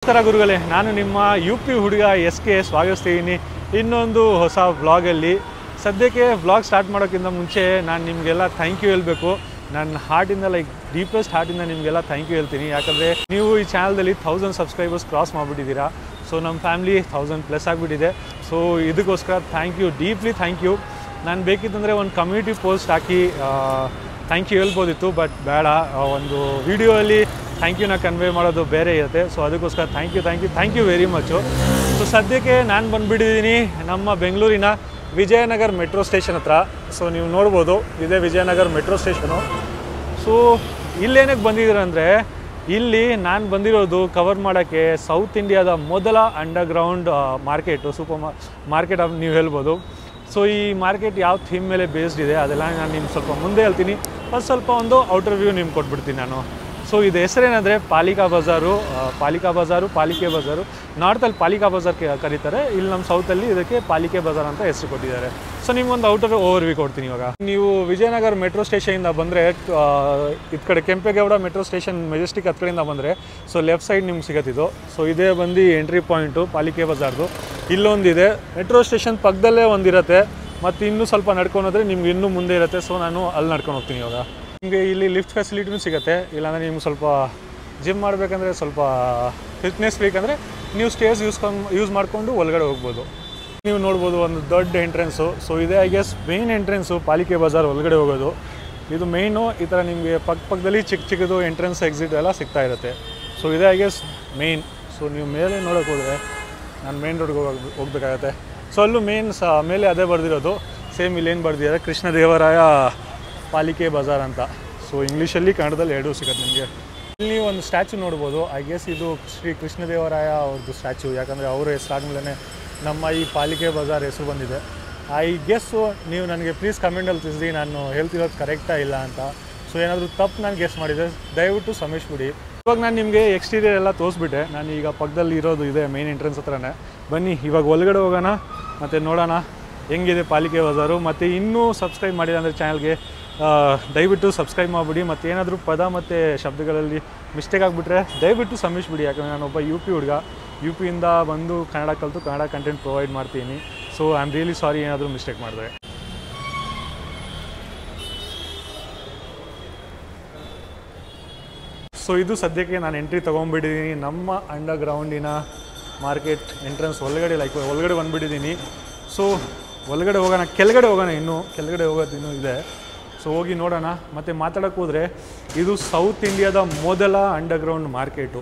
ನಮಸ್ಕಾರ ಗುರುಗಳೇ, ನಾನು ನಿಮ್ಮ UP ಹುಡುಗ SK ಸ್ವಾಗತಿಸ್ತೀನಿ ಇನ್ನೊಂದು ಹೊಸ ವ್ಲಾಗಲ್ಲಿ. ಸದ್ಯಕ್ಕೆ ವ್ಲಾಗ್ ಸ್ಟಾರ್ಟ್ ಮಾಡೋಕ್ಕಿಂತ ಮುಂಚೆ ನಾನು ನಿಮಗೆಲ್ಲ ಥ್ಯಾಂಕ್ ಯು ಹೇಳಬೇಕು. ನನ್ನ ಹಾರ್ಟಿಂದ ಡೀಪೆಸ್ಟ್ ಹಾರ್ಟಿಂದ ನಿಮಗೆಲ್ಲ ಥ್ಯಾಂಕ್ ಯು ಹೇಳ್ತೀನಿ. ಯಾಕಂದರೆ ನೀವು ಈ ಚಾನಲ್ದಲ್ಲಿ 1000 ಸಬ್ಸ್ಕ್ರೈಬರ್ಸ್ ಕ್ರಾಸ್ ಮಾಡಿಬಿಟ್ಟಿದ್ದೀರಾ. ಸೊ ನಮ್ಮ ಫ್ಯಾಮಿಲಿ 1000+ ಆಗಿಬಿಟ್ಟಿದೆ. ಸೊ ಇದಕ್ಕೋಸ್ಕರ ಡೀಪ್ಲಿ ಥ್ಯಾಂಕ್ ಯು. ನಾನು ಬೇಕಿತ್ತಂದರೆ ಒಂದು ಕಮ್ಯುನಿಟಿ ಪೋಸ್ಟ್ ಹಾಕಿ ಥ್ಯಾಂಕ್ ಯು ಹೇಳ್ಬೋದಿತ್ತು, ಬಟ್ ಬೇಡ. ಒಂದು ವಿಡಿಯೋಲ್ಲಿ ಥ್ಯಾಂಕ್ ಯುನ ಕನ್ವೆ ಮಾಡೋದು ಬೇರೆ ಇರುತ್ತೆ. ಸೊ ಅದಕ್ಕೋಸ್ಕರ ಥ್ಯಾಂಕ್ ಯು ವೆರಿ ಮಚ್ಚು. ಸೊ ಸದ್ಯಕ್ಕೆ ನಾನು ಬಂದುಬಿಟ್ಟಿದ್ದೀನಿ ನಮ್ಮ ಬೆಂಗಳೂರಿನ ವಿಜಯನಗರ ಮೆಟ್ರೋ ಸ್ಟೇಷನ್ ಹತ್ರ. ಸೊ ನೀವು ನೋಡ್ಬೋದು, ಇದೇ ವಿಜಯನಗರ ಮೆಟ್ರೋ ಸ್ಟೇಷನು. ಸೊ ಇಲ್ಲೇನಕ್ಕೆ ಬಂದಿದ್ದೀರ ಅಂದರೆ, ಇಲ್ಲಿ ನಾನು ಬಂದಿರೋದು ಕವರ್ ಮಾಡೋಕ್ಕೆ ಸೌತ್ ಇಂಡಿಯಾದ ಮೊದಲ ಅಂಡರ್ಗ್ರೌಂಡ್ ಮಾರ್ಕೆಟು, ಸೂಪರ್ ಮಾರ್ಕೆಟ್ ನೀವು ಹೇಳ್ಬೋದು. ಸೊ ಈ ಮಾರ್ಕೆಟ್ ಯಾವ ಥೀಮ್ ಮೇಲೆ ಬೇಸ್ಡ್ ಇದೆ ಅದೆಲ್ಲ ನಾನು ನಿಮ್ಗೆ ಸ್ವಲ್ಪ ಮುಂದೆ ಹೇಳ್ತೀನಿ. ಫಸ್ಟ್ ಸ್ವಲ್ಪ ಒಂದು ಔಟರ್ ವ್ಯೂ ನಿಮ್ಗೆ ಕೊಟ್ಬಿಡ್ತೀನಿ ನಾನು. ಸೊ ಇದು ಹೆಸರೇನೆಂದರೆ ಪಾಲಿಕೆ ಬಜಾರು. ನಾರ್ತಲ್ಲಿ ಪಾಲಿಕಾ ಬಜಾರ್ ಕರೀತಾರೆ, ಇಲ್ಲಿ ನಮ್ಮ ಸೌತಲ್ಲಿ ಇದಕ್ಕೆ ಪಾಲಿಕೆ ಬಜಾರ್ ಅಂತ ಹೆಸರು ಕೊಟ್ಟಿದ್ದಾರೆ. ಸೊ ನಿಮ್ಗೊಂದು ಔಟರ್ ಓವರ್ ವ್ಯೂ ಕೊಡ್ತೀನಿ. ಇವಾಗ ನೀವು ವಿಜಯನಗರ ಮೆಟ್ರೋ ಸ್ಟೇಷನಿಂದ ಬಂದರೆ ಇದು ಕಡೆ ಕೆಂಪೇಗೌಡ ಮೆಟ್ರೋ ಸ್ಟೇಷನ್ ಮೆಜೆಸ್ಟಿಕ್ ಹತ್ತು ಕಡೆಯಿಂದ ಬಂದರೆ ಸೊ ಲೆಫ್ಟ್ ಸೈಡ್ ನಿಮ್ಗೆ ಸಿಗತ್ತಿದ್ದು. ಸೊ ಇದೇ ಬಂದು ಎಂಟ್ರಿ ಪಾಯಿಂಟು ಪಾಲಿಕೆ ಬಜಾರ್ದು. ಇಲ್ಲೊಂದಿದೆ, ಮೆಟ್ರೋ ಸ್ಟೇಷನ್ ಪಕ್ಕದಲ್ಲೇ ಒಂದಿರುತ್ತೆ, ಮತ್ತು ಇನ್ನೂ ಸ್ವಲ್ಪ ನಡ್ಕೊಂಡೋದ್ರೆ ನಿಮ್ಗೆ ಇನ್ನೂ ಮುಂದೆ ಇರುತ್ತೆ. ಸೊ ನಾನು ಅಲ್ಲಿ ನಡ್ಕೊಂಡು ಹೋಗ್ತೀನಿ. ಇವಾಗ ನಿಮಗೆ ಇಲ್ಲಿ ಲಿಫ್ಟ್ ಫೆಸಿಲಿಟಿನೂ ಸಿಗುತ್ತೆ. ಇಲ್ಲಾಂದರೆ ನಿಮ್ಗೆ ಸ್ವಲ್ಪ ಜಿಮ್ ಮಾಡಬೇಕಂದ್ರೆ, ಸ್ವಲ್ಪ ಫಿಟ್ನೆಸ್ ಬೇಕಂದರೆ ನೀವು ಸ್ಟೇರ್ಸ್ ಯೂಸ್ ಮಾಡಿಕೊಂಡು ಒಳಗಡೆ ಹೋಗ್ಬೋದು. ನೀವು ನೋಡ್ಬೋದು ಒಂದು ದೊಡ್ಡ ಎಂಟ್ರೆನ್ಸು. ಸೊ ಇದೇ ಐ ಗೆಸ್ ಮೇನ್ ಎಂಟ್ರೆನ್ಸು ಪಾಲಿಕೆ ಬಜಾರ್ ಒಳಗಡೆ ಹೋಗೋದು. ಇದು ಮೇಯ್ನು. ಈ ಥರ ನಿಮಗೆ ಪಕ್ಕದಲ್ಲಿ ಚಿಕ್ಕದು ಎಂಟ್ರೆನ್ಸ್ ಎಕ್ಸಿಟ್ ಎಲ್ಲ ಸಿಗ್ತಾ ಇರುತ್ತೆ. ಸೊ ಇದೇ ಐ ಗೆಸ್ ಮೇನ್. ಸೊ ನೀವು ಮೇಲೆ ನೋಡೋಕೆ ಹೋದರೆ ನಾನು ಮೇನ್ ರೋಡ್ಗೆ ಹೋಗಬೇಕಾಗತ್ತೆ. ಸೊ ಅಲ್ಲೂ ಮೇಲೆ ಅದೇ ಬರ್ದಿರೋದು, ಸೇಮ್ ಇಲ್ಲೇನು ಬರ್ದಿದ್ದಾರೆ, ಕೃಷ್ಣದೇವರಾಯ ಪಾಲಿಕೆ ಬಜಾರ್ ಅಂತ. ಸೊ ಇಂಗ್ಲೀಷಲ್ಲಿ ಕನ್ನಡದಲ್ಲಿ ಎರಡೂ ಸಿಗುತ್ತೆ ನಿಮಗೆ. ಇಲ್ಲಿ ಒಂದು ಸ್ಟ್ಯಾಚು ನೋಡ್ಬೋದು. ಐ ಗೆಸ್ ಇದು ಶ್ರೀ ಕೃಷ್ಣದೇವರಾಯ ಅವ್ರದ್ದು ಸ್ಟ್ಯಾಚು. ಯಾಕಂದರೆ ಅವರ ಹೆಸರಾದ್ಮೇಲೆ ನಮ್ಮ ಈ ಪಾಲಿಕೆ ಬಜಾರ್ ಹೆಸರು ಬಂದಿದೆ. ಐ ಗೆಸ್ಸು ನೀವು ನನಗೆ ಪ್ಲೀಸ್ ಕಮೆಂಟಲ್ಲಿ ತಿಳಿಸಿ ನಾನು ಹೇಳ್ತಿರೋದು ಕರೆಕ್ಟಾ ಇಲ್ಲ ಅಂತ. ಸೊ ಏನಾದರೂ ತಪ್ಪು ನಾನು ಗೆಸ್ ಮಾಡಿದೆ ದಯವಿಟ್ಟು ಕ್ಷಮಿಸ್ಬಿಡಿ. ಇವಾಗ ನಾನು ನಿಮಗೆ ಎಕ್ಸ್ಟೀರಿಯರ್ ಎಲ್ಲ ತೋರಿಸ್ಬಿಟ್ಟೆ. ನಾನು ಈಗ ಪಕ್ಕದಲ್ಲಿ ಇರೋದು ಇದೆ ಮೇನ್ ಎಂಟ್ರೆನ್ಸ್ ಹತ್ರನೇ. ಬನ್ನಿ ಇವಾಗ ಒಳಗಡೆ ಹೋಗೋಣ ಮತ್ತು ನೋಡೋಣ ಹೆಂಗಿದೆ ಪಾಲಿಕೆ ಬಜಾರು. ಮತ್ತು ಇನ್ನೂ ಸಬ್ಸ್ಕ್ರೈಬ್ ಮಾಡಿಲ್ಲ ಅಂದರೆ ಚಾನಲ್ಗೆ ದಯವಿಟ್ಟು ಸಬ್ಸ್ಕ್ರೈಬ್ ಮಾಡಿಬಿಡಿ. ಮತ್ತು ಏನಾದರೂ ಪದ ಮತ್ತು ಶಬ್ದಗಳಲ್ಲಿ ಮಿಸ್ಟೇಕ್ ಆಗಿಬಿಟ್ರೆ ದಯವಿಟ್ಟು ಕ್ಷಮಿಸ್ಬಿಡಿ. ಯಾಕಂದರೆ ನಾನೊಬ್ಬ UP ಹುಡುಗ, UPಯಿಂದ ಬಂದು ಕನ್ನಡ ಕಲಿತು ಕನ್ನಡ ಕಂಟೆಂಟ್ ಪ್ರೊವೈಡ್ ಮಾಡ್ತೀನಿ. So I am really sorry ಏನಾದರೂ ಮಿಸ್ಟೇಕ್ ಮಾಡಿದ್ರೆ. ಸೊ ಇದು ಸದ್ಯಕ್ಕೆ ನಾನು ಎಂಟ್ರಿ ತೊಗೊಂಡ್ಬಿಟ್ಟಿದ್ದೀನಿ ನಮ್ಮ ಅಂಡರ್ಗ್ರೌಂಡಿನ ಮಾರ್ಕೆಟ್ ಎಂಟ್ರೆನ್ಸ್ ಒಳಗಡೆ. ಒಳಗಡೆ ಬಂದುಬಿಟ್ಟಿದ್ದೀನಿ. ಸೊ ಒಳಗಡೆ ಹೋಗೋಣ, ಕೆಳಗಡೆ ಹೋಗೋಣ, ಕೆಳಗಡೆ ಹೋಗೋದು ಇನ್ನೂ ಇದೆ. ಸೊ ಹೋಗಿ ನೋಡೋಣ. ಮತ್ತು ಮಾತಾಡೋಕ್ಕೆ ಹೋದರೆ ಇದು ಸೌತ್ ಇಂಡಿಯಾದ ಮೊದಲ ಅಂಡರ್ಗ್ರೌಂಡ್ ಮಾರ್ಕೆಟು,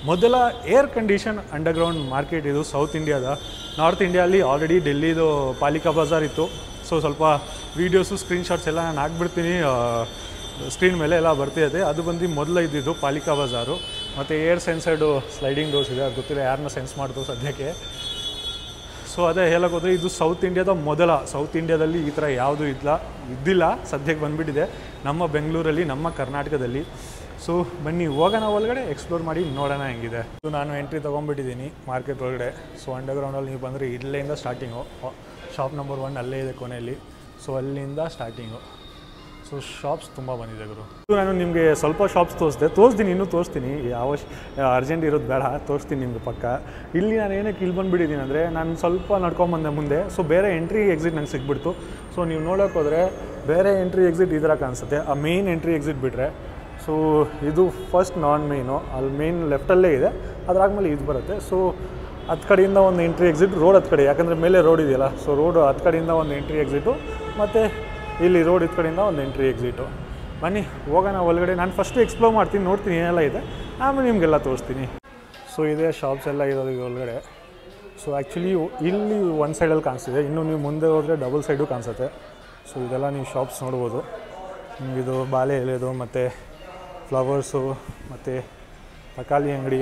ಮೊದಲ ಏರ್ ಕಂಡೀಷನ್ ಅಂಡರ್ಗ್ರೌಂಡ್ ಮಾರ್ಕೆಟ್ ಇದು ಸೌತ್ ಇಂಡಿಯಾದ. ನಾರ್ತ್ ಇಂಡಿಯಲ್ಲಿ ಆಲ್ರೆಡಿ ಡೆಲ್ಲಿದು ಪಾಲಿಕಾ ಬಜಾರ್ ಇತ್ತು. ಸೊ ಸ್ವಲ್ಪ ವೀಡಿಯೋಸು ಸ್ಕ್ರೀನ್ಶಾಟ್ಸ್ ಎಲ್ಲ ನಾನು ಹಾಕ್ಬಿಡ್ತೀನಿ, ಸ್ಕ್ರೀನ್ ಮೇಲೆ ಎಲ್ಲ ಬರ್ತಿರುತ್ತೆ. ಅದು ಬಂದು ಮೊದಲು ಇದ್ದಿದ್ದು ಪಾಲಿಕಾ ಬಜಾರು. ಮತ್ತು ಏರ್ ಸೆನ್ಸರ್ಡು ಸ್ಲೈಡಿಂಗ್ ಡೋರ್ಸ್ ಇದೆ, ಅದು ಗೊತ್ತಿಲ್ಲ ಯಾರನ್ನ ಸೆನ್ಸ್ ಮಾಡ್ತು ಸದ್ಯಕ್ಕೆ. ಸೊ ಅದೇ ಹೇಳೋಕ್ಕೋದ್ರೆ ಇದು ಸೌತ್ ಇಂಡಿಯಾದ ಮೊದಲ, ಸೌತ್ ಇಂಡಿಯಾದಲ್ಲಿ ಈ ಥರ ಯಾವುದೂ ಇದ್ದಿಲ್ಲ, ಸದ್ಯಕ್ಕೆ ಬಂದುಬಿಟ್ಟಿದೆ ನಮ್ಮ ಬೆಂಗಳೂರಲ್ಲಿ, ನಮ್ಮ ಕರ್ನಾಟಕದಲ್ಲಿ. ಸೊ ಬನ್ನಿ ಹೋಗೋಣ ಒಳಗಡೆ, ಎಕ್ಸ್ಪ್ಲೋರ್ ಮಾಡಿ ನೋಡೋಣ ಹೆಂಗಿದೆ. ಸೊ ನಾನು ಎಂಟ್ರಿ ತೊಗೊಂಡ್ಬಿಟ್ಟಿದ್ದೀನಿ ಮಾರ್ಕೆಟ್ ಒಳಗಡೆ. ಸೊ ಅಂಡರ್ಗ್ರೌಂಡಲ್ಲಿ ನೀವು ಬಂದರೆ ಇಲ್ಲಿಂದ ಸ್ಟಾರ್ಟಿಂಗು, ಶಾಪ್ ನಂಬರ್ 1 ಅಲ್ಲೇ ಇದೆ ಕೊನೆಯಲ್ಲಿ. ಸೊ ಅಲ್ಲಿಂದ ಸ್ಟಾರ್ಟಿಂಗು. ಸೊ ಶಾಪ್ಸ್ ತುಂಬ ಬಂದಿದೆ ಗುರು. ನಾನು ನಿಮಗೆ ಸ್ವಲ್ಪ ಶಾಪ್ಸ್ ತೋರಿಸ್ತೀನಿ, ಇನ್ನೂ ತೋರಿಸ್ತೀನಿ. ಯಾವ ಅರ್ಜೆಂಟ್ ಇರೋದು ಬೇಡ, ತೋರಿಸ್ತೀನಿ ನಿಮಗೆ ಪಕ್ಕ. ಇಲ್ಲಿ ನಾನು ಏನಕ್ಕೆ ಇಲ್ಲಿ ಬಂದುಬಿಟ್ಟಿದ್ದೀನಿ ಅಂದರೆ, ನಾನು ಸ್ವಲ್ಪ ನಡ್ಕೊಂಬಂದೆ ಮುಂದೆ. ಸೊ ಬೇರೆ ಎಂಟ್ರಿ ಎಕ್ಸಿಟ್ ನಂಗೆ ಸಿಗ್ಬಿಡ್ತು. ಸೊ ನೀವು ನೋಡೋಕೆ ಹೋದರೆ ಬೇರೆ ಎಂಟ್ರಿ ಎಕ್ಸಿಟ್ ಈ ಥರ ಕಾಣಿಸುತ್ತೆ, ಆ ಮೇನ್ ಎಂಟ್ರಿ ಎಕ್ಸಿಟ್ ಬಿಟ್ಟರೆ. ಸೊ ಇದು ಫಸ್ಟ್ ನಾನ್ ಮೇನು, ಅಲ್ಲಿ ಮೇನ್ ಲೆಫ್ಟಲ್ಲೇ ಇದೆ, ಅದಾದ್ಮೇಲೆ ಇದು ಬರುತ್ತೆ. ಸೊ ಹತ್ತು ಕಡೆಯಿಂದ ಒಂದು ಎಂಟ್ರಿ ಎಕ್ಸಿಟ್, ರೋಡ್ ಹತ್ತು ಕಡೆ, ಯಾಕಂದರೆ ಮೇಲೆ ರೋಡ್ ಇದೆಯಲ್ಲ. ಸೊ ರೋಡು ಹತ್ತು ಕಡೆಯಿಂದ ಒಂದು ಎಂಟ್ರಿ ಎಕ್ಸಿಟು, ಮತ್ತು ಇಲ್ಲಿ ರೋಡ್ ಇದು ಕಡೆಯಿಂದ ಒಂದು ಎಂಟ್ರಿ ಎಕ್ಸಿಟು. ಬನ್ನಿ ಹೋಗೋಣ ಒಳಗಡೆ. ನಾನು ಫಸ್ಟು ಎಕ್ಸ್ಪ್ಲೋರ್ ಮಾಡ್ತೀನಿ, ನೋಡ್ತೀನಿ ಏನೆಲ್ಲ ಇದೆ, ಆಮೇಲೆ ನಿಮಗೆಲ್ಲ ತೋರಿಸ್ತೀನಿ. ಸೊ ಇದೇ ಶಾಪ್ಸ್ ಎಲ್ಲ ಇರೋದು ಈಗ ಒಳಗಡೆ. ಸೊ ಆ್ಯಕ್ಚುಲಿ ಇಲ್ಲಿ ಒಂದು ಸೈಡಲ್ಲಿ ಕಾಣಿಸ್ತಿದೆ, ಇನ್ನು ನೀವು ಮುಂದೆ ಹೋದರೆ ಡಬಲ್ ಸೈಡು ಕಾಣಿಸುತ್ತೆ. ಸೊ ಇದೆಲ್ಲ ನೀವು ಶಾಪ್ಸ್ ನೋಡ್ಬೋದು. ನಿಮಗಿದು ಬಾಳೆ ಎಲೆದು ಮತ್ತು ಫ್ಲವರ್ಸು ಮತ್ತು ತರಕಾರಿ ಅಂಗಡಿ,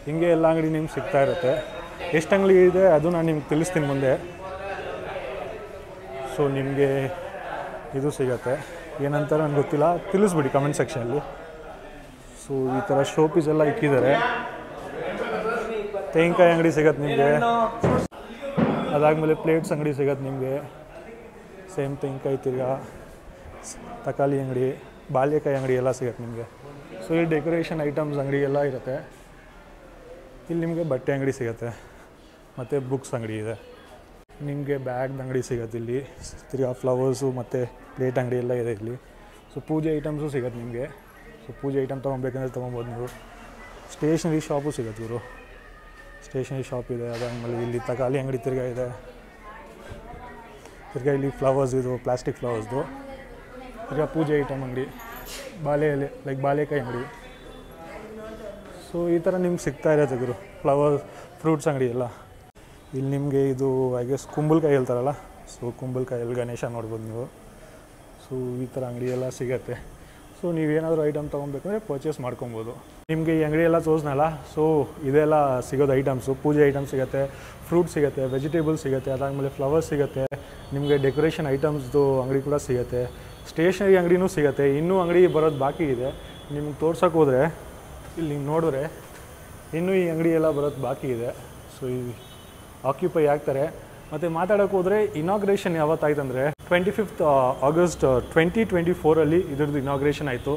ಹಿಂಗೆ ಎಲ್ಲ ಅಂಗಡಿ ನಿಮ್ಗೆ ಸಿಗ್ತಾ ಇರುತ್ತೆ. ಎಷ್ಟು ಅಂಗಡಿ ಇದೆ ಅದು ನಾನು ನಿಮ್ಗೆ ತಿಳಿಸ್ತೀನಿ ಮುಂದೆ. ಸೊ ನಿಮಗೆ ಇದು ಸಿಗುತ್ತೆ, ಏನಂತ ನನಗೆ ಗೊತ್ತಿಲ್ಲ, ತಿಳಿಸ್ಬಿಡಿ ಕಮೆಂಟ್ ಸೆಕ್ಷನಲ್ಲಿ. ಸೊ ಈ ಥರ ಶೋಪೀಸ್ ಎಲ್ಲ ಇಕ್ಕಿದ್ದಾರೆ. ತೆಂಗಿನಕಾಯಿ ಅಂಗಡಿ ಸಿಗತ್ತೆ ನಿಮಗೆ, ಅದಾದಮೇಲೆ ಪ್ಲೇಟ್ಸ್ ಅಂಗಡಿ ಸಿಗತ್ತೆ ನಿಮಗೆ, ಸೇಮ್ ತೆಂಗಿನಕಾಯಿ, ತಿರ್ಗಾ ತರಕಾರಿ ಅಂಗಡಿ, ಬಾಳೆಕಾಯಿ ಅಂಗಡಿ ಎಲ್ಲ ಸಿಗತ್ತೆ ನಿಮಗೆ. ಸೊ ಈ ಡೆಕೋರೇಷನ್ ಐಟಮ್ಸ್ ಅಂಗಡಿ ಎಲ್ಲ ಇರುತ್ತೆ. ಇಲ್ಲಿ ನಿಮಗೆ ಬಟ್ಟೆ ಅಂಗಡಿ ಸಿಗುತ್ತೆ, ಮತ್ತು ಬುಕ್ಸ್ ಅಂಗಡಿ ಇದೆ, ನಿಮಗೆ ಬ್ಯಾಗ್ದ ಅಂಗಡಿ ಸಿಗುತ್ತೆ ಇಲ್ಲಿ, ತಿರ್ಗಾ ಫ್ಲವರ್ಸು ಮತ್ತು ಪ್ಲೇಟ್ ಅಂಗಡಿ ಎಲ್ಲ ಇದೆ ಇಲ್ಲಿ. ಸೊ ಪೂಜೆ ಐಟಮ್ಸು ಸಿಗುತ್ತೆ ನಿಮಗೆ. ಸೊ ಪೂಜೆ ಐಟಮ್ ತೊಗೊಬೇಕಂದ್ರೆ ತೊಗೊಬೋದು ನೀವು. ಸ್ಟೇಷನರಿ ಶಾಪು ಸಿಗುತ್ತೆ ಇವರು, ಸ್ಟೇಷನರಿ ಶಾಪ್ ಇದೆ. ಅದಾದಮೇಲೆ ಇಲ್ಲಿ ತರಕಾರಿ ಅಂಗಡಿ ತಿರ್ಗಾ ಇದೆ, ತಿರ್ಗಾ ಇಲ್ಲಿ ಫ್ಲವರ್ಸ್ ಇದು ಪ್ಲಾಸ್ಟಿಕ್ ಫ್ಲವರ್ಸ್ದು, ತಿರ್ಗಾ ಪೂಜೆ ಐಟಮ್ ಅಂಗಡಿ, ಬಾಳೆ ಎಲೆ ಲೈಕ್ ಬಾಳೆಕಾಯಿ ಅಂಗಡಿ. ಸೊ ಈ ಥರ ನಿಮ್ಗೆ ಸಿಗ್ತಾ ಇರುತ್ತೆ ಗುರು ಫ್ಲವರ್ ಫ್ರೂಟ್ಸ್ ಅಂಗಡಿ ಎಲ್ಲ. ಇಲ್ಲಿ ನಿಮಗೆ ಇದು ಐ ಗೆಸ್ ಕುಂಬಳಕಾಯಿ ಹೇಳ್ತಾರಲ್ಲ, ಸೊ ಕುಂಬಳಕಾಯಲ್ಲಿ ಗಣೇಶ ನೋಡ್ಬೋದು ನೀವು. ಸೊ ಈ ಥರ ಅಂಗಡಿ ಎಲ್ಲ ಸಿಗುತ್ತೆ. ಸೊ ನೀವೇನಾದರೂ ಐಟಮ್ ತೊಗೊಬೇಕಂದ್ರೆ ಪರ್ಚೇಸ್ ಮಾಡ್ಕೊಬೋದು. ನಿಮಗೆ ಈ ಅಂಗಡಿ ಎಲ್ಲ ತೋರಿಸ್ನಲ್ಲ, ಸೊ ಇದೆಲ್ಲ ಸಿಗೋದು ಐಟಮ್ಸು. ಪೂಜೆ ಐಟಮ್ಸ್ ಸಿಗುತ್ತೆ, ಫ್ರೂಟ್ ಸಿಗುತ್ತೆ, ವೆಜಿಟೇಬಲ್ಸ್ ಸಿಗುತ್ತೆ, ಅದಾದಮೇಲೆ ಫ್ಲವರ್ಸ್ ಸಿಗುತ್ತೆ, ನಿಮಗೆ ಡೆಕೋರೇಷನ್ ಐಟಮ್ಸ್ದು ಅಂಗಡಿ ಕೂಡ ಸಿಗುತ್ತೆ, ಸ್ಟೇಷನರಿ ಅಂಗಡಿನೂ ಸಿಗುತ್ತೆ. ಇನ್ನೂ ಅಂಗಡಿ ಬರೋದು ಬಾಕಿ ಇದೆ. ನಿಮ್ಗೆ ತೋರ್ಸೋಕೆ ಹೋದರೆ ಇಲ್ಲಿ ನೀವು ನೋಡಿದ್ರೆ ಇನ್ನೂ ಈ ಅಂಗಡಿ ಎಲ್ಲ ಬರೋದು ಬಾಕಿ ಇದೆ. ಸೊ ಈ ಆಕ್ಯುಪೈ ಆಗ್ತಾರೆ. ಮತ್ತು ಮಾತಾಡೋಕೆ ಹೋದರೆ ಇನಾಗ್ರೇಷನ್ ಯಾವತ್ತಾಯ್ತಂದರೆ 25th August 2024 ಇದ್ರದ್ದು ಇನಾಗ್ರೇಷನ್ ಆಯಿತು.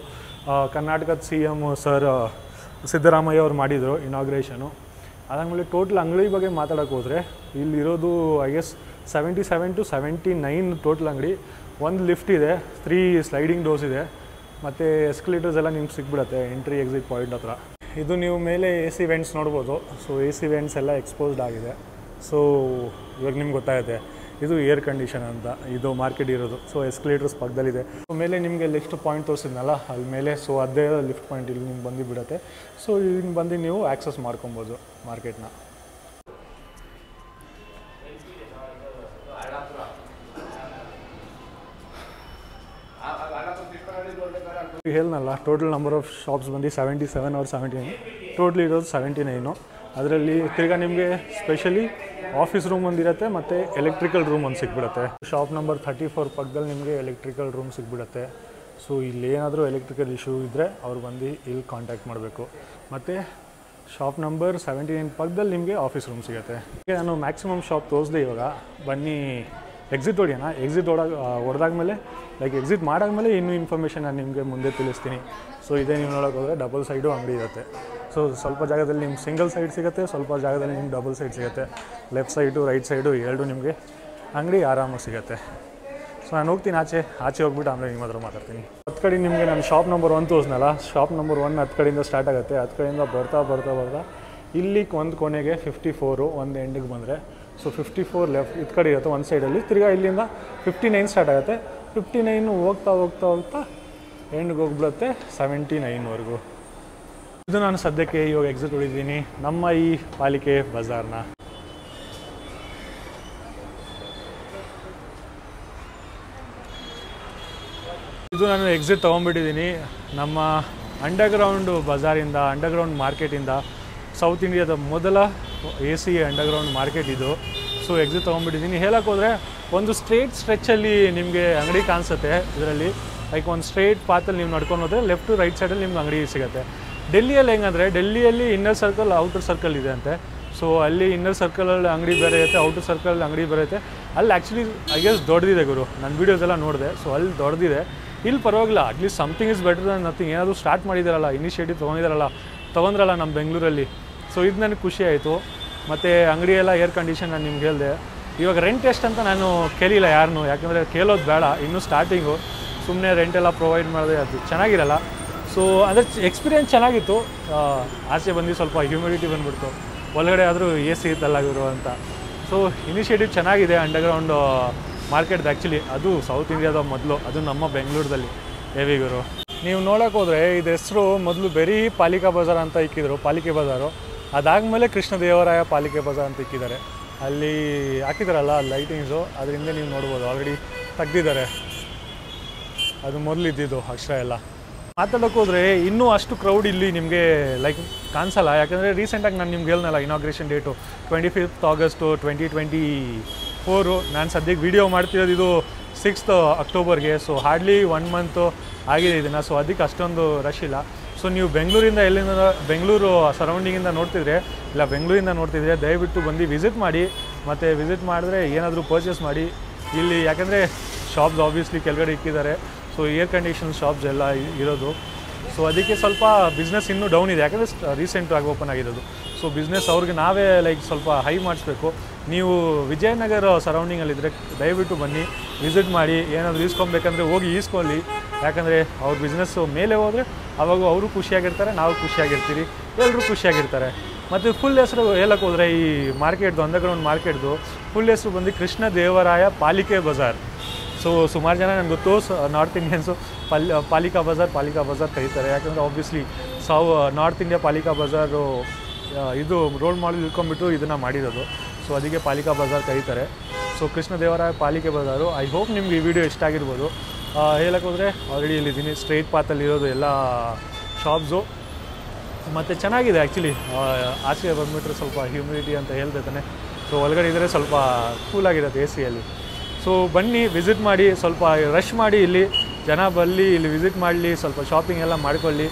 ಕರ್ನಾಟಕದ CM ಸರ್ ಸಿದ್ದರಾಮಯ್ಯ ಅವ್ರು ಮಾಡಿದರು ಇನಾಗ್ರೇಷನು. ಅದಾದಮೇಲೆ ಟೋಟಲ್ ಅಂಗಡಿ ಬಗ್ಗೆ ಮಾತಾಡೋಕೆ ಹೋದರೆ ಇಲ್ಲಿರೋದು ಐ ಗೆಸ್ 77 to 79 ಟೋಟಲ್ ಅಂಗಡಿ. ಒಂದು ಲಿಫ್ಟ್ ಇದೆ, 3 ಸ್ಲೈಡಿಂಗ್ ಡೋರ್ಸ್ ಇದೆ, ಮತ್ತು ಎಸ್ಕಲೇಟರ್ಸ್ ಎಲ್ಲ ನಿಮ್ಗೆ ಸಿಕ್ಬಿಡುತ್ತೆ ಎಂಟ್ರಿ ಎಕ್ಸಿಟ್ ಪಾಯಿಂಟ್ ಹತ್ರ. ಇದು ನೀವು ಮೇಲೆ AC ವೆಂಟ್ಸ್ ನೋಡ್ಬೋದು. ಸೊ AC ವೆಂಟ್ಸ್ ಎಲ್ಲ ಎಕ್ಸ್ಪೋಸ್ಡ್ ಆಗಿದೆ. ಸೊ ಇವಾಗ ನಿಮ್ಗೆ ಗೊತ್ತಾಗುತ್ತೆ ಇದು ಏರ್ ಕಂಡೀಷನ್ ಅಂತ. ಇದು ಮಾರ್ಕೆಟ್ ಇರೋದು. ಸೊ ಎಸ್ಕಲೇಟರ್ಸ್ ಪಕ್ಕದಲ್ಲಿದೆ. ಮೇಲೆ ನಿಮಗೆ ಲಿಫ್ಟ್ ಪಾಯಿಂಟ್ ತೋರಿಸಿದ್ನಲ್ಲ ಅಲ್ಲಿ ಮೇಲೆ, ಸೊ ಅದೇ ಲಿಫ್ಟ್ ಪಾಯಿಂಟ್ ಇಲ್ಲಿ ನಿಮ್ಗೆ ಬಂದು ಬಿಡುತ್ತೆ. ಸೊ ಇಲ್ಲಿ ಬಂದು ನೀವು ಆ್ಯಕ್ಸಸ್ ಮಾಡ್ಕೊಬೋದು ಮಾರ್ಕೆಟ್ನ. ಹೇಳ್ನಲ್ಲ ಟೋಟಲ್ ನಂಬರ್ ಆಫ್ ಶಾಪ್ಸ್ ಬಂದು 77 or 79, ಟೋಟಲ್ ಇರೋದು 79. ಅದರಲ್ಲಿ ತಿರ್ಗಾ ನಿಮಗೆ ಸ್ಪೆಷಲಿ ಆಫೀಸ್ ರೂಮ್ ಒಂದಿರುತ್ತೆ ಮತ್ತು ಎಲೆಕ್ಟ್ರಿಕಲ್ ರೂಮ್ ಒಂದು ಸಿಕ್ಬಿಡುತ್ತೆ. ಶಾಪ್ ನಂಬರ್ 34 ಪಕ್ಕದಲ್ಲಿ ನಿಮಗೆ ಎಲೆಕ್ಟ್ರಿಕಲ್ ರೂಮ್ ಸಿಕ್ಬಿಡುತ್ತೆ. ಸೊ ಇಲ್ಲೇನಾದರೂ ಎಲೆಕ್ಟ್ರಿಕಲ್ ಇಶ್ಯೂ ಇದ್ದರೆ ಅವ್ರು ಬಂದು ಇಲ್ಲಿ ಕಾಂಟ್ಯಾಕ್ಟ್ ಮಾಡಬೇಕು. ಮತ್ತು ಶಾಪ್ ನಂಬರ್ 79 ಪಕ್ಕದಲ್ಲಿ ನಿಮಗೆ ಆಫೀಸ್ ರೂಮ್ ಸಿಗುತ್ತೆ. ನಾನು ಮ್ಯಾಕ್ಸಿಮಮ್ ಶಾಪ್ ತೋರಿಸ್ದೆ. ಇವಾಗ ಬನ್ನಿ ಎಕ್ಸಿಟ್ ಹೊಡಿಯೋಣ. ಎಕ್ಸಿಟ್ ಹೊಡೆದಾದ್ಮೇಲೆ ಲೈಕ್ ಎಕ್ಸಿಟ್ ಮಾಡಾದ್ಮೇಲೆ ಇನ್ನೂ ಇನ್ಫಾರ್ಮೇಷನ್ ನಾನು ನಿಮಗೆ ಮುಂದೆ ತಿಳಿಸ್ತೀನಿ. ಸೊ ಇದೇ ನೀವು ನೋಡೋಕೆ ಹೋದರೆ ಡಬಲ್ ಸೈಡು ಅಂಗಡಿ ಇರುತ್ತೆ. ಸೊ ಸ್ವಲ್ಪ ಜಾಗದಲ್ಲಿ ನಿಮ್ಗೆ ಸಿಂಗಲ್ ಸೈಡ್ ಸಿಗುತ್ತೆ, ಸ್ವಲ್ಪ ಜಾಗದಲ್ಲಿ ನಿಮ್ಗೆ ಡಬಲ್ ಸೈಡ್ ಸಿಗುತ್ತೆ. ಲೆಫ್ಟ್ ಸೈಡು ರೈಟ್ ಸೈಡು ಎರಡು ನಿಮಗೆ ಅಂಗಡಿ ಆರಾಮಾಗಿ ಸಿಗುತ್ತೆ. ಸೊ ನಾನು ಹೋಗ್ತೀನಿ ಆಚೆ ಹೋಗ್ಬಿಟ್ಟು ಆಮೇಲೆ ನಿಮ್ಮ ಹತ್ರ ಮಾತಾಡ್ತೀನಿ. ಹತ್ತು ಕಡೆ ನಿಮಗೆ ನಾನು ಶಾಪ್ ನಂಬರ್ 1 ತೋರಿಸ್ನಲ್ಲ, ಶಾಪ್ ನಂಬರ್ 1 10 ಕಡೆಯಿಂದ ಸ್ಟಾರ್ಟ್ ಆಗುತ್ತೆ. 10 ಕಡೆಯಿಂದ ಬರ್ತಾ ಇಲ್ಲಿ ಒಂದು ಕೊನೆಗೆ 54 ಒಂದು ಎಂಡಿಗೆ ಬಂದರೆ, ಸೊ 54 ಲೆಫ್ಟ್ ಇದು ಕಡೆ ಇರುತ್ತೆ ಒಂದು ಸೈಡಲ್ಲಿ. ತಿರ್ಗಾ ಇಲ್ಲಿಂದ 59 ಸ್ಟಾರ್ಟ್ ಆಗುತ್ತೆ. 59 ಹೋಗ್ತಾ ಎಂಡ್ಗೆ ಹೋಗ್ಬಿಡುತ್ತೆ 79ವರೆಗೂ. ಇದು ನಾನು ಸದ್ಯಕ್ಕೆ ಇವಾಗ ಎಕ್ಸಿಟ್ ಹೊಡಿದ್ದೀನಿ ನಮ್ಮ ಈ ಪಾಲಿಕೆ ಬಜಾರ್ನ. ಇದು ನಾನು ಎಕ್ಸಿಟ್ ತೊಗೊಂಡ್ಬಿಟ್ಟಿದ್ದೀನಿ ನಮ್ಮ ಅಂಡರ್ಗ್ರೌಂಡ್ ಬಜಾರಿಂದ, ಅಂಡರ್ಗ್ರೌಂಡ್ ಮಾರ್ಕೆಟಿಂದ. ಸೌತ್ ಇಂಡಿಯಾದ ಮೊದಲ AC ಅಂಡರ್ಗ್ರೌಂಡ್ ಮಾರ್ಕೆಟ್ ಇದು. ಸೊ ಎಕ್ಸಿಟ್ ತೊಗೊಂಡ್ಬಿಟ್ಟಿದ್ದೀನಿ. ಹೇಳಕ್ಕೆ ಹೋದರೆ ಒಂದು ಸ್ಟ್ರೇಟ್ ಸ್ಟ್ರೆಚ್ಚಲ್ಲಿ ನಿಮಗೆ ಅಂಗಡಿ ಕಾಣಿಸುತ್ತೆ. ಇದರಲ್ಲಿ ಲೈಕ್ ಒಂದು ಸ್ಟ್ರೇಟ್ ಪಾತಲ್ಲಿ ನೀವು ನಡ್ಕೊಂಡು ಹೋದರೆ ಲೆಫ್ಟ್ ಟು ರೈಟ್ ಸೈಡಲ್ಲಿ ನಿಮ್ಗೆ ಅಂಗಡಿ ಸಿಗುತ್ತೆ. ಡೆಲ್ಲಿಯಲ್ಲಿ ಹೆಂಗಂದರೆ ಡೆಲ್ಲಿಯಲ್ಲಿ ಇನ್ನರ್ ಸರ್ಕಲ್ ಔಟರ್ ಸರ್ಕಲ್ ಇದೆ ಅಂತೆ. ಸೊ ಅಲ್ಲಿ ಇನ್ನರ್ ಸರ್ಕಲಲ್ಲಿ ಅಂಗಡಿ ಬೇರೆ ಇರುತ್ತೆ, ಔಟರ್ ಸರ್ಕಲ್ ಅಂಗಡಿ ಬರುತ್ತೆ. ಅಲ್ಲಿ ಆ್ಯಕ್ಚುಲಿ ಐ ಗೆಸ್ ದೊಡ್ಡದಿದೆ ಗುರು, ನನ್ನ ವೀಡಿಯೋಸ್ ಎಲ್ಲ ನೋಡಿದೆ. ಸೊ ಅಲ್ಲಿ ದೊಡ್ಡದಿದೆ. ಇಲ್ಲಿ ಪರವಾಗಿಲ್ಲ, at least something is better than nothing. ಏನಾದರೂ ಸ್ಟಾರ್ಟ್ ಮಾಡಿದಾರಲ್ಲ, ಇನಿಷಿಯೇಟಿವ್ ತೊಗೊಂಡ್ರಲ್ಲ ನಮ್ಮ ಬೆಂಗಳೂರಲ್ಲಿ. ಸೊ ಇದು ನನಗೆ ಖುಷಿ ಆಯಿತು. ಮತ್ತು ಅಂಗಡಿ ಎಲ್ಲ ಏರ್ ಕಂಡೀಷನ್ ನಾನು ನಿಮ್ಗೆ ಹೇಳಿದೆ. ಇವಾಗ ರೆಂಟ್ ಎಷ್ಟು ಅಂತ ನಾನು ಕೇಳಿಲ್ಲ ಯಾರನ್ನೂ, ಯಾಕೆಂದರೆ ಕೇಳೋದು ಬೇಡ, ಇನ್ನೂ ಸ್ಟಾರ್ಟಿಂಗು. ಸುಮ್ಮನೆ ರೆಂಟೆಲ್ಲ ಪ್ರೊವೈಡ್ ಮಾಡಿದ್ರೆ ಅದು ಚೆನ್ನಾಗಿರಲ್ಲ. ಸೊ ಅಂದರೆ ಎಕ್ಸ್ಪೀರಿಯೆನ್ಸ್ ಚೆನ್ನಾಗಿತ್ತು. ಆಚೆ ಬಂದು ಸ್ವಲ್ಪ ಹ್ಯೂಮಿಡಿಟಿ ಬಂದುಬಿಡ್ತು, ಒಳಗಡೆ ಆದರೂ AC ಇತ್ತಲ್ಲ ಇವರು ಅಂತ. ಸೊ ಇನಿಷಿಯೇಟಿವ್ ಚೆನ್ನಾಗಿದೆ ಅಂಡರ್ಗ್ರೌಂಡ್ ಮಾರ್ಕೆಟ್ದು. ಆ್ಯಕ್ಚುಲಿ ಅದು ಸೌತ್ ಇಂಡಿಯಾದ ಮೊದಲು, ಅದು ನಮ್ಮ ಬೆಂಗಳೂರಲ್ಲಿ ಹೆವಿಗುರು. ನೀವು ನೋಡೋಕೆ ಹೋದರೆ ಇದು ಹೆಸರು ಮೊದಲು ಬರೀ ಪಾಲಿಕಾ ಬಜಾರ್ ಅಂತ ಇಕ್ಕಿದ್ರು, ಪಾಲಿಕೆ ಬಜಾರು. ಅದಾದಮೇಲೆ ಕೃಷ್ಣದೇವರಾಯ ಪಾಲಿಕೆ ಬಜಾರ್ ಅಂತ ಇಕ್ಕಿದ್ದಾರೆ. ಅಲ್ಲಿ ಹಾಕಿದಾರಲ್ಲ ಲೈಟಿಂಗ್ಸು, ಅದರಿಂದ ನೀವು ನೋಡ್ಬೋದು ಆಲ್ರೆಡಿ ತೆಗ್ದಿದ್ದಾರೆ. ಅದು ಮೊದಲಿದ್ದಿದ್ದು ಅಕ್ಷರ ಎಲ್ಲ. ಮಾತಾಡೋಕೆ ಹೋದರೆ ಇನ್ನೂ ಅಷ್ಟು ಕ್ರೌಡ್ ಇಲ್ಲಿ ನಿಮಗೆ ಲೈಕ್ ಕಾಣಿಸಲ್ಲ. ಯಾಕಂದರೆ ರೀಸೆಂಟಾಗಿ ನಾನು ನಿಮ್ಗೆ ಹೇಳ್ನಲ್ಲ ಇನಾಗ್ರೇಷನ್ ಡೇಟು 25th August 2024. ನಾನು ಸದ್ಯಕ್ಕೆ ವೀಡಿಯೋ ಮಾಡ್ತಿರೋದು ಇದು 6th Octoberಗೆ. ಸೊ ಹಾರ್ಡ್ಲಿ 1 month ಆಗಿದೆ ಇದನ್ನು. ಸೊ ಅದಕ್ಕೆ ಅಷ್ಟೊಂದು ರಶ್ ಇಲ್ಲ. ಸೊ ನೀವು ಬೆಂಗಳೂರಿಂದ ಎಲ್ಲಿಂದ ಬೆಂಗಳೂರು ಸರೌಂಡಿಂಗಿಂದ ನೋಡ್ತಿದ್ರೆ ಇಲ್ಲ ಬೆಂಗಳೂರಿಂದ ನೋಡ್ತಿದ್ರೆ ದಯವಿಟ್ಟು ಬಂದು ವಿಸಿಟ್ ಮಾಡಿ. ಮತ್ತು ವಿಸಿಟ್ ಮಾಡಿದ್ರೆ ಏನಾದರೂ ಪರ್ಚೇಸ್ ಮಾಡಿ ಇಲ್ಲಿ. ಯಾಕಂದರೆ ಶಾಪ್ಸ್ ಆಬ್ವಿಯಸ್ಲಿ ಕೆಳಗಡೆ ಇಕ್ಕಿದ್ದಾರೆ. ಸೊ ಏರ್ ಕಂಡೀಷನ್ ಶಾಪ್ಸ್ ಎಲ್ಲ ಇರೋದು. ಸೊ ಅದಕ್ಕೆ ಸ್ವಲ್ಪ ಬಿಸ್ನೆಸ್ ಇನ್ನೂ ಡೌನ್ ಇದೆ, ಯಾಕಂದರೆ ರೀಸೆಂಟಾಗಿ ಓಪನ್ ಆಗಿರೋದು. ಸೊ ಬಿಸ್ನೆಸ್ ಅವ್ರಿಗೆ ನಾವೇ ಲೈಕ್ ಸ್ವಲ್ಪ ಹೈ ಮಾಡಿಸ್ಬೇಕು. ನೀವು ವಿಜಯನಗರ ಸರೌಂಡಿಂಗಲ್ಲಿದ್ದರೆ ದಯವಿಟ್ಟು ಬನ್ನಿ, ವಿಸಿಟ್ ಮಾಡಿ. ಏನಾದರೂ ಈಸ್ಕೊಬೇಕಂದ್ರೆ ಹೋಗಿ ಈಸ್ಕೊಳ್ಳಿ, ಯಾಕಂದರೆ ಅವ್ರ ಬಿಸ್ನೆಸ್ಸು ಮೇಲೆ ಹೋದರೆ ಅವಾಗ ಅವರು ಖುಷಿಯಾಗಿರ್ತಾರೆ, ನಾವು ಖುಷಿಯಾಗಿರ್ತೀರಿ, ಎಲ್ಲರೂ ಖುಷಿಯಾಗಿರ್ತಾರೆ. ಮತ್ತು ಫುಲ್ ಹೆಸರು ಹೇಳಕ್ಕೆ ಹೋದರೆ ಈ ಮಾರ್ಕೆಟ್ದು, ಅಂಡರ್ಗ್ರೌಂಡ್ ಮಾರ್ಕೆಟ್ದು ಫುಲ್ ಹೆಸರು ಬಂದು ಕೃಷ್ಣ ದೇವರಾಯ ಪಾಲಿಕೆ ಬಜಾರ್. ಸೊ ಸುಮಾರು ಜನ ನನಗೆ ಗೊತ್ತು, ನಾರ್ತ್ ಇಂಡಿಯನ್ಸು ಪಾಲಿಕಾ ಬಜಾರ್ ಕರೀತಾರೆ, ಯಾಕಂದರೆ ಆಬ್ವಿಯಸ್ಲಿ ನಾರ್ತ್ ಇಂಡಿಯಾ ಪಾಲಿಕಾ ಬಜಾರು ಇದು ರೋಡ್ ಮಾಡಲ್ ಇಳ್ಕೊಂಬಿಟ್ಟು ಇದನ್ನು ಮಾಡಿರೋದು. ಸೊ ಅದಕ್ಕೆ ಪಾಲಿಕಾ ಬಜಾರ್ ಕರೀತಾರೆ. ಸೊ ಕೃಷ್ಣ ದೇವರಾಯ ಪಾಲಿಕೆ ಬಜಾರು. ಐ ಹೋಪ್ ನಿಮ್ಗೆ ಈ ವಿಡಿಯೋ ಇಷ್ಟ ಆಗಿರ್ಬೋದು. ಹೇಳಕ್ಕೆ ಹೋದರೆ ಆಲ್ರೆಡಿ ಇಲ್ಲಿದ್ದೀನಿ, ಸ್ಟ್ರೈಟ್ ಪಾತಲ್ಲಿರೋದು ಎಲ್ಲ ಶಾಪ್ಸು, ಮತ್ತು ಚೆನ್ನಾಗಿದೆ ಆ್ಯಕ್ಚುಲಿ. ಆಚೆ ಬಂದುಬಿಟ್ರೆ ಸ್ವಲ್ಪ ಹ್ಯೂಮಿಡಿಟಿ ಅಂತ ಹೇಳ್ದೆ ತಾನೆ. ಸೊ ಒಳಗಡೆ ಇದ್ದರೆ ಸ್ವಲ್ಪ ಕೂಲಾಗಿರುತ್ತೆ ಎ ಸಿಯಲ್ಲಿ. ಸೊ ಬನ್ನಿ, ವಿಸಿಟ್ ಮಾಡಿ, ಸ್ವಲ್ಪ ರಶ್ ಮಾಡಿ, ಇಲ್ಲಿ ಜನ ಬರಲಿ, ಇಲ್ಲಿ ವಿಸಿಟ್ ಮಾಡಲಿ, ಸ್ವಲ್ಪ ಶಾಪಿಂಗ್ ಎಲ್ಲ ಮಾಡ್ಕೊಳ್ಳಿ.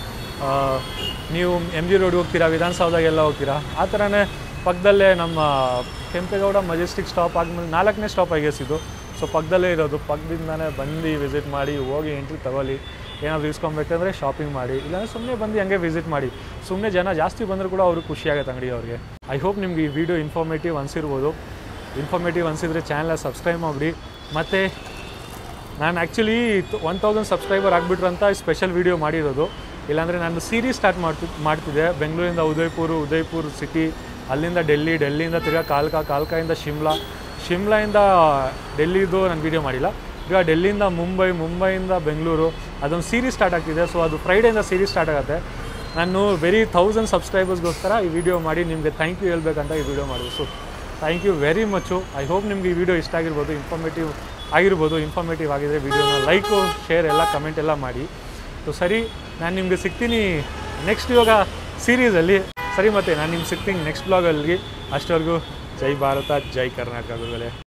ನೀವು MG ರೋಡ್ಗೆ ಹೋಗ್ತೀರಾ, ವಿಧಾನಸೌಧಗೆಲ್ಲ ಹೋಗ್ತೀರಾ, ಆ ಥರನೇ ಪಕ್ಕದಲ್ಲೇ ನಮ್ಮ ಕೆಂಪೇಗೌಡ ಮೆಜೆಸ್ಟಿಕ್ ಸ್ಟಾಪ್ ಆದಮೇಲೆ 4ನೇ ಸ್ಟಾಪ್ ಆಗಿಸಿದ್ದು. ಸೊ ಪಕ್ಕದಲ್ಲೇ ಇರೋದು, ಪಕ್ಕದಿಂದನೇ ಬಂದು ವಿಸಿಟ್ ಮಾಡಿ, ಹೋಗಿ ಎಂಟ್ರಿ ತಗೊಳ್ಳಿ. ಏನಾದರೂ ಇಸ್ಕೊಬೇಕಂದ್ರೆ ಶಾಪಿಂಗ್ ಮಾಡಿ, ಇಲ್ಲಾಂದರೆ ಸುಮ್ಮನೆ ಬಂದು ಹಂಗೆ ವಿಸಿಟ್ ಮಾಡಿ. ಸುಮ್ಮನೆ ಜನ ಜಾಸ್ತಿ ಬಂದರೂ ಕೂಡ ಅವ್ರಿಗೆ ಖುಷಿಯಾಗುತ್ತೆ ಅಂಗಡಿಯವ್ರಿಗೆ. ಐ ಹೋಪ್ ನಿಮ್ಗೆ ಈ ವಿಡಿಯೋ ಇನ್ಫಾರ್ಮೇಟಿವ್ ಅನಿಸಿರ್ಬೋದು. ಇನ್ಫಾರ್ಮೇಟಿವ್ ಅನಿಸಿದರೆ ಚಾನಲ್ನ ಸಬ್ಸ್ಕ್ರೈಬ್ ಮಾಡಿಬಿಡಿ. ಮತ್ತು ನಾನು ಆ್ಯಕ್ಚುಲಿ 1000 ಸಬ್ಸ್ಕ್ರೈಬರ್ ಆಗಿಬಿಟ್ರು ಅಂತ ಸ್ಪೆಷಲ್ ವೀಡಿಯೋ ಮಾಡಿರೋದು. ಇಲ್ಲಾಂದರೆ ನಾನು ಸೀರೀಸ್ ಸ್ಟಾರ್ಟ್ ಮಾಡ್ತಿದ್ದೆ. ಬೆಂಗಳೂರಿಂದ ಉದಯ್ಪುರ್ ಸಿಟಿ, ಅಲ್ಲಿಂದ ಡೆಲ್ಲಿಯಿಂದ ತಿರ್ಗಾ ಕಾಲ್ಕಾಯಿಂದ ಶಿಮ್ಲಾಯಿಂದ ಡೆಲ್ಲಿದು ನಾನು ವೀಡಿಯೋ ಮಾಡಿಲ್ಲ. ಈಗ ಡೆಲ್ಲಿಯಿಂದ ಮುಂಬೈಯಿಂದ ಬೆಂಗಳೂರು, ಅದೊಂದು ಸೀರೀಸ್ ಸ್ಟಾರ್ಟ್ ಆಗ್ತಿದೆ. ಸೊ ಅದು ಫ್ರೈಡೆಯಿಂದ ಸೀರೀಸ್ ಸ್ಟಾರ್ಟ್ ಆಗುತ್ತೆ. ನಾನು ಬರೀ 1000 ಸಬ್ಸ್ಕ್ರೈಬರ್ಸ್ಗೋಸ್ಕರ ಈ ವಿಡಿಯೋ ಮಾಡಿ ನಿಮಗೆ ಥ್ಯಾಂಕ್ ಯು ಹೇಳ್ಬೇಕಂತ ಈ ವಿಡಿಯೋ ಮಾಡಿದೆ. ಸೊ ಥ್ಯಾಂಕ್ ಯು ವೆರಿ ಮಚ್ಚು. ಐ ಹೋಪ್ ನಿಮ್ಗೆ ಈ ವಿಡಿಯೋ ಇಷ್ಟ ಆಗಿರ್ಬೋದು, ಇನ್ಫಾರ್ಮೇಟಿವ್ ಆಗಿದ್ದರೆ ವಿಡಿಯೋನ ಲೈಕು, ಶೇರ್ ಎಲ್ಲ, ಕಮೆಂಟ್ ಎಲ್ಲ ಮಾಡಿ. ಸೊ ಸರಿ, ನಾನು ನಿಮಗೆ ಸಿಗ್ತೀನಿ ನೆಕ್ಸ್ಟ್ ಇವಾಗ ಸೀರೀಸಲ್ಲಿ. ಸರಿ, ಮತ್ತು ನಾನು ನಿಮ್ಗೆ ಸಿಗ್ತೀನಿ ನೆಕ್ಸ್ಟ್ ಬ್ಲಾಗಲ್ಲಿ. ಅಷ್ಟವರೆಗೂ ಜೈ ಭಾರತ, ಜೈ ಕರ್ನಾಟಕ ಗುರುಗಳೇ.